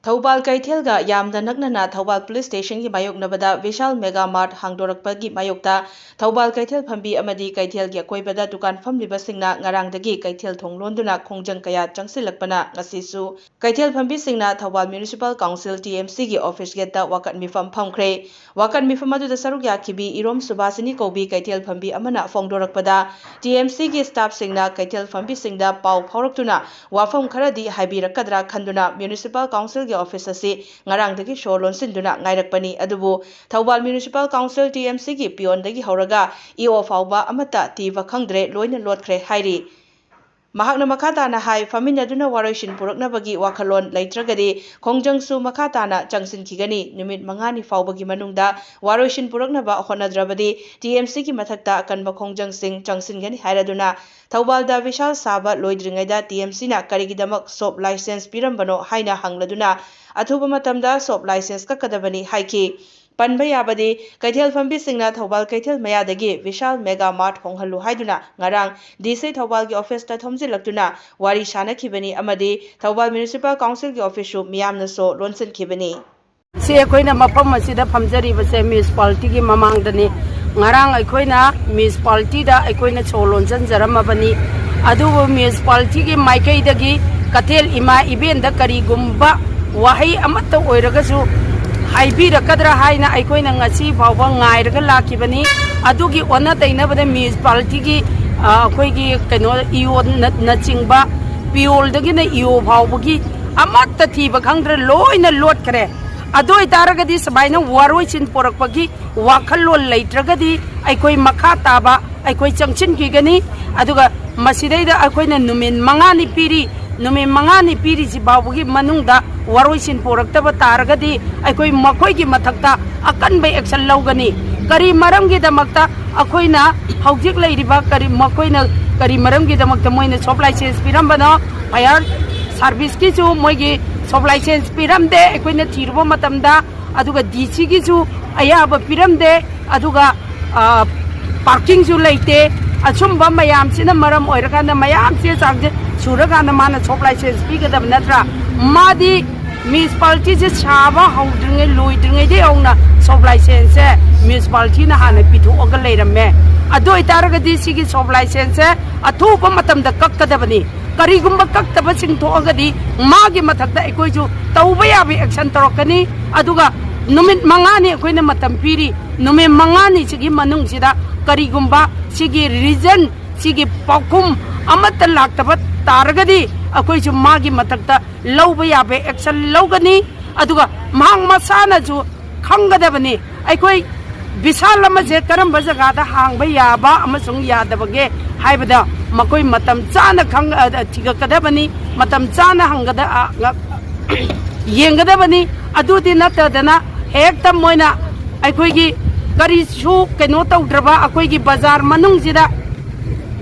थौबाल कैथेलगा यामना नकनना थौबाल पुलिस स्टेशन की मायोकनबदा विशाल मेगा मार्ट हांगदोरकपगी मायोकता थौबाल कैथेल फंबी अमदी कैथेल की अकोइबदा दुकान फंबलिबसिंगना ngarangdagi कैथेल थोंगलोंदुना खोंजंग कया चंगसिलकपना ngasisu कैथेल फंबीसिंगना थौबाल म्युनिसिपल काउंसिल TMC की ऑफिस गेटता वाकट मिफम फमख्रे वाकट मिफम अदुदा सरुक याखिबी इरोम सुभासिनी कौबी कैथेल फंबी अमना फोंगदोरकपदा TMC की स्टाफ सिंगना कैथेल फंबीसिंगदा पाव फाउरक्तुना वाफम खरदी हाइबीरकदरा खंदुना म्युनिसिपल काउंसिल ऑफिस असी ngarangdagi show lonsinduना ngairакpani adubu Thoubal municipal council TMC की पियोनदगी हौरगा EO फाउबा अमता तीवा खंगद्रे लोइना लोटख्रे हाइरी महाकना मखाताना हाई फमिनदुना वारोइसिन पुरकनबगी वाखलोन लैत्रगदी खोंजंगसु मखाताना चंगसिनखिगनी नुमित मंगानी फाउबगी मनुंगदा वारोइसिन पुरकनबा होनद्रबदी TMC की मथक्ता अकनबा खोंजंगसिंग चंगसिनगनी हाइरदुना थौबालदा विशाल साबा लोइद्रिंगैदा TMC ना करिगिदमक सोप लाइसेंस पिरंबनो हाइना हंगलदुना अथुबा मतमदा सोप लाइसेंस ककदबनी हाइकी पनबा याबदी कैथेल फंबी सिंगना थौबाल कैथेल मयादगी विशाल मेगा मार्ट होंगहलु हाइदुना ngarang DC थौबाल की ऑफिस ता थोमजिलक्तुना वारी सानखिबनी अमदी थौबाल म्युनिसिपल काउंसिल की ऑफिस सु मियामनसो लोनसिनखिबनी से अखोइना मफम असिदा फमजरिबसे म्युनिसिपालिटी की ममांगदनी ngarang अखोइना म्युनिसिपालिटी दा अखोइना सो लोनसनजरमबनी अदुबो म्युनिसिपालिटी की माइकैदगी कथेल इमा इबेन दा करिगुम्बा वाहै अमत ओइरगसु हाइबीरकद्रा हाइना अखोइना ngasi फावबा ngairगा लाखिबनी अदुगी ओना तैनबदे म्युनिसिपालिटी की अखोइगी कनो इओ नचिंगबा पियोलदगी न इओ फावबगी अमत थीबा खंगद्रे लोइना लोटखरे अदोय तारगदी सबाइना वारोइसिन पोरकपगी वाखलोल लैत्रगदी अखोइ मखा ताबा अखोइ चंगसिनखिगनी अदुगा मसिदैदा अखोइना नुमिन मंगानी पीरी नुमिन मंगानी पीरी सि बावगी मनुंगदा वारोइसिन पोरक्तबा तारगदी अखोइ मखोइगी मथक्ता अकनबे एक्शन लौगनी करी मरमगी दमक्ता अखोइना हौजिक लैरिबा करी मखोइना करी मरमगी दमक्ता मोइना सोप लाइसेंस पिरंबनो फायर सर्विस की जो मोइगी सोप लाइसेंस पिरमदे अखोइना थिरबो मतमदा अदुगा DC की जो अयाबा पिरमदे अदुगा पार्किंग जो लैते असुम्बा मयामसिना मरम ओइरकाना मयामसे चांगजे सुरकाना माना सोप लाइसेंस पिगदब नत्रा मादी म्युनिसिपालिटी से साबा हौद्रिङै लोइद्रिङैदे औना सोप लाइसेंस से म्युनिसिपालिटी ना हाने पिथोअगा लैरमे अदो इतारगदी सिगी सोप लाइसेंस से अथुबा मतमदा कक्कदबनी करिगुम्बा कक्तबा सिंथोअगदी मागी मथक्ता अखोइजु तौबा याबे एक्शन तोरकनी अदुगा नुमित मंगानी अखोइना मतम पीरी नुमित मंगानी सिगी मनुंगसिदा करिगुम्बा सिगी रीजन सिगी पाखुम अमत लाक्तबा तारगदी अखोइजु मागी मथक्ता लौबा याबे एक्शन लौगनी अदुगा मांग मसानाजु खंगदबनी अखोइ विशाल अमसे करम जगह हांगबा याबा अमसुंग यादबगे हाइबदा मकोइ मतम चाना खंग थिगकदबनी मतम चाना हंगदा येंगदबनी अदुदि नतदना हेक्ता मोइना अखोइगी करिसु केनो तौद्रबा अखोइगी बाजार मनुंगजिदा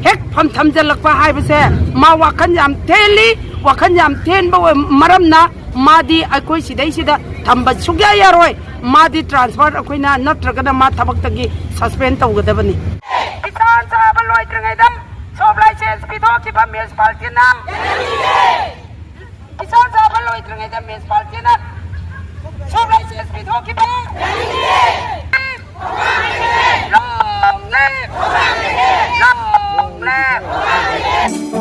हेक फम थमजलकपा हाइबसे मा वाखन याम थेली वाखन याम थेनबा मरमना मादी अखोइ सिदैसिदा थंबा सुग्या यारोय मादी ट्रांसफर अखोइना नत्रगना मा थबक्तगी सस्पेंड तौगदबनी किसान साहब लोइद्रङैदा सोप लाइसेंस पिथोखिबा म्युनिसिपालिटी ना किसान साहब लोइद्रङैदा म्युनिसिपालिटी ना सोप लाइसेंस पिथोखिबा long live